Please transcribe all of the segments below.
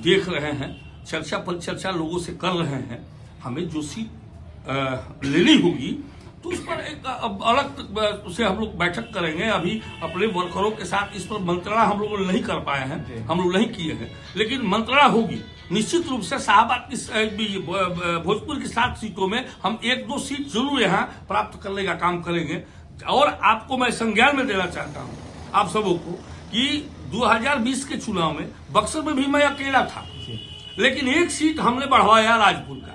देख रहे हैं, चर्चा पर चर्चा लोगों से कर रहे हैं। हमें जो सीट लेनी होगी तो उस पर एक अलग उसे हम लोग बैठक करेंगे। अभी अपने वर्करों के साथ इस पर मंत्रणा हम लोग नहीं कर पाए हैं, हम लोग नहीं किए हैं, लेकिन मंत्रणा होगी निश्चित रूप से। शाहबाद की भोजपुर की 7 सीटों में हम 1-2 सीट जरूर यहाँ प्राप्त करने का काम करेंगे। और आपको मैं संज्ञान में देना चाहता हूँ आप सबों को कि 2020 के चुनाव में बक्सर में भी मैं अकेला था, लेकिन 1 सीट हमने बढ़वाया राजपुर का,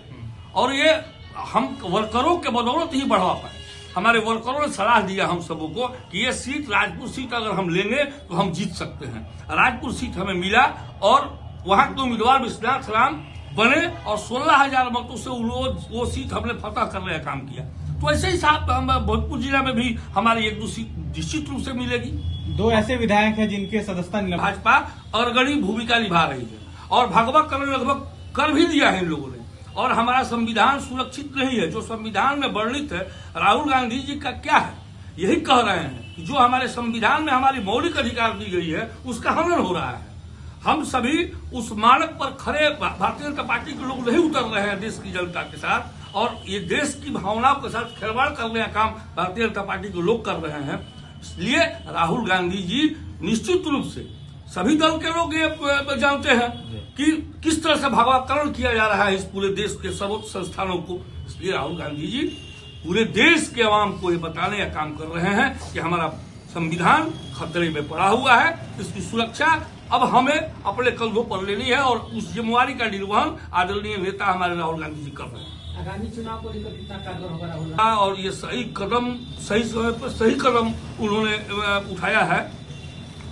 और ये हम वर्करों के बदौलत ही बढ़वा पाए। हमारे वर्करों ने सलाह दिया हम सबों को कि ये सीट, राजपुर सीट अगर हम लेंगे तो हम जीत सकते हैं। राजपुर सीट हमें मिला और वहां के उम्मीदवार विश्वनाथ राम बने और 16,000 मतों से वो सीट हमने फतह करने का काम किया। तो ऐसे ही साहब हम भोजपुर जिला में भी हमारी 1-2 सीट निश्चित रूप से मिलेगी। 2 ऐसे विधायक हैं जिनके सदस्यता भाजपा अग्रणी भूमिका निभा रही है और भगवा करण लगभग कर भी दिया है इन लोगों ने। और हमारा संविधान सुरक्षित नहीं है। जो संविधान में वर्णित है, राहुल गांधी जी का क्या है, यही कह रहे हैं कि जो हमारे संविधान में हमारी मौलिक अधिकार दी गई है उसका हनन हो रहा है। हम सभी उस मानक पर खड़े भारतीय जनता पार्टी के लोग नहीं उतर रहे हैं देश की जनता के साथ, और ये देश की भावनाओं के साथ खिलवाड़ करने का काम भारतीय जनता पार्टी के लोग कर रहे हैं। इसलिए राहुल गांधी जी निश्चित रूप से, सभी दल के लोग ये जानते हैं कि किस तरह से भगवाकरण किया जा रहा है इस पूरे देश के सर्वोच्च संस्थानों को। इसलिए राहुल गांधी जी पूरे देश के आवाम को ये बताने का काम कर रहे हैं कि हमारा संविधान खतरे में पड़ा हुआ है, इसकी सुरक्षा अब हमें अपने कंधों पर लेनी है, और उस जिम्मेवारी का निर्वहन आदरणीय नेता हमारे राहुल गांधी जी कर रहे हैं। आगामी चुनाव को लेकर कितना कारगर होगा राहुल? और ये सही कदम, सही समय पर सही कदम उन्होंने उठाया है।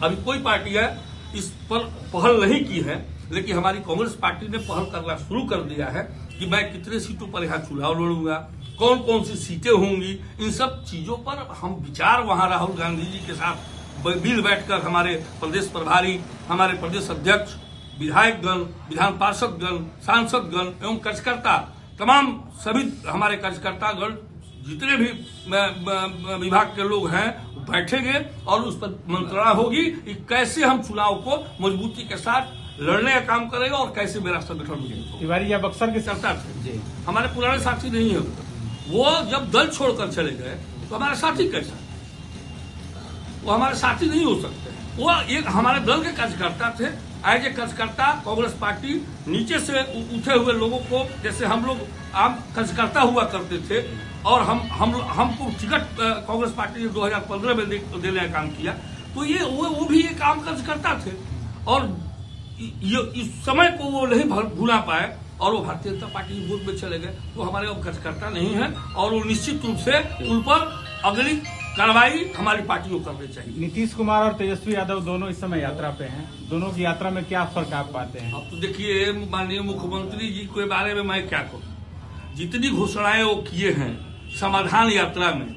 अभी कोई पार्टी है इस पर पहल नहीं की है, लेकिन हमारी कांग्रेस पार्टी ने पहल करना शुरू कर दिया है कि मैं कितने सीटों पर यहाँ चुनाव लड़ूंगा, कौन कौन सी सीटें होंगी, इन सब चीजों पर हम विचार वहां राहुल गांधी जी के साथ मिल बैठकर हमारे प्रदेश प्रभारी, हमारे प्रदेश अध्यक्ष, विधायकगण, विधान पार्षदगण, सांसदगण एवं कार्यकर्ता, तमाम सभी हमारे कार्यकर्तागण, जितने भी विभाग के लोग हैं बैठेंगे और उस पर मंत्रणा होगी कि कैसे हम चुनाव को मजबूती के साथ लड़ने का काम करेगा और कैसे मेरा संगठन होगा। तिवारी या बक्सर के सरकार थे, हमारे पुराने साथी नहीं है। वो जब दल छोड़कर चले गए तो हमारे साथी कैसा, वो हमारे साथी नहीं हो सकते। वो एक हमारे दल के कार्यकर्ता थे। एज ए कार्यकर्ता कांग्रेस पार्टी नीचे से उठे हुए लोगों को, जैसे हम लोग आम कार्यकर्ता हुआ करते थे, और हमको टिकट कांग्रेस पार्टी ने 2015 में देने का काम किया, तो ये वो भी एक आम कार्यकर्ता थे, और इस समय को वो नहीं भूला पाए और वो भारतीय जनता पार्टी की वोट में चले गए। तो हमारे अब कार्यकर्ता नहीं है, और वो निश्चित रूप से उन पर अगली कार्रवाई हमारी पार्टी को करनी चाहिए। नीतीश कुमार और तेजस्वी यादव दोनों इस समय यात्रा पे हैं, दोनों की यात्रा में क्या फर्क आप पाते हैं? अब तो देखिए, माननीय मुख्यमंत्री जी के बारे में मैं क्या कहूँ, जितनी घोषणाएं वो किए हैं समाधान यात्रा में,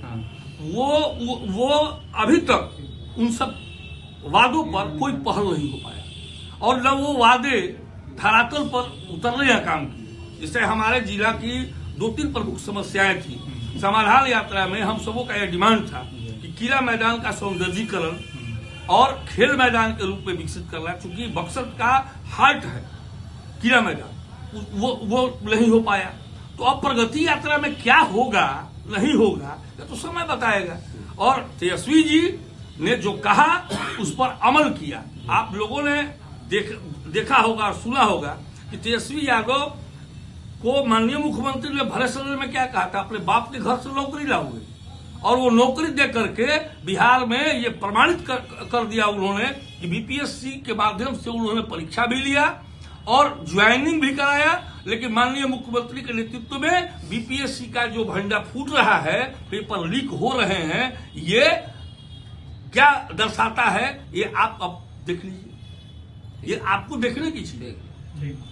वो अभी तक उन सब वादों पर कोई पहल नहीं हो पाया, और न वो वादे धरातल पर उतरने का काम किए। जैसे हमारे जिला की 2-3 प्रमुख समस्याएं थी। समाधान यात्रा में हम सबों का यह डिमांड था कि किला मैदान का सौंदर्यीकरण और खेल मैदान के रूप में विकसित करना, चूंकि बक्सर का हार्ट है किला मैदान, वो नहीं हो पाया। तो अब प्रगति यात्रा में क्या होगा नहीं होगा ये तो समय बताएगा। और तेजस्वी जी ने जो कहा उस पर अमल किया। आप लोगों ने देखा होगा और सुना होगा कि तेजस्वी यादव को माननीय मुख्यमंत्री ने भरे सदन में क्या कहा था, अपने बाप के घर से नौकरी लाओगे, और वो नौकरी दे करके बिहार में ये प्रमाणित कर दिया उन्होंने कि बीपीएससी के माध्यम से उन्होंने परीक्षा भी लिया और ज्वाइनिंग भी कराया। लेकिन माननीय मुख्यमंत्री के नेतृत्व में बीपीएससी का जो भंडा फूट रहा है, पेपर लीक हो रहे हैं, ये क्या दर्शाता है, ये आप अब देख लीजिए, ये आपको देखने की चीज है।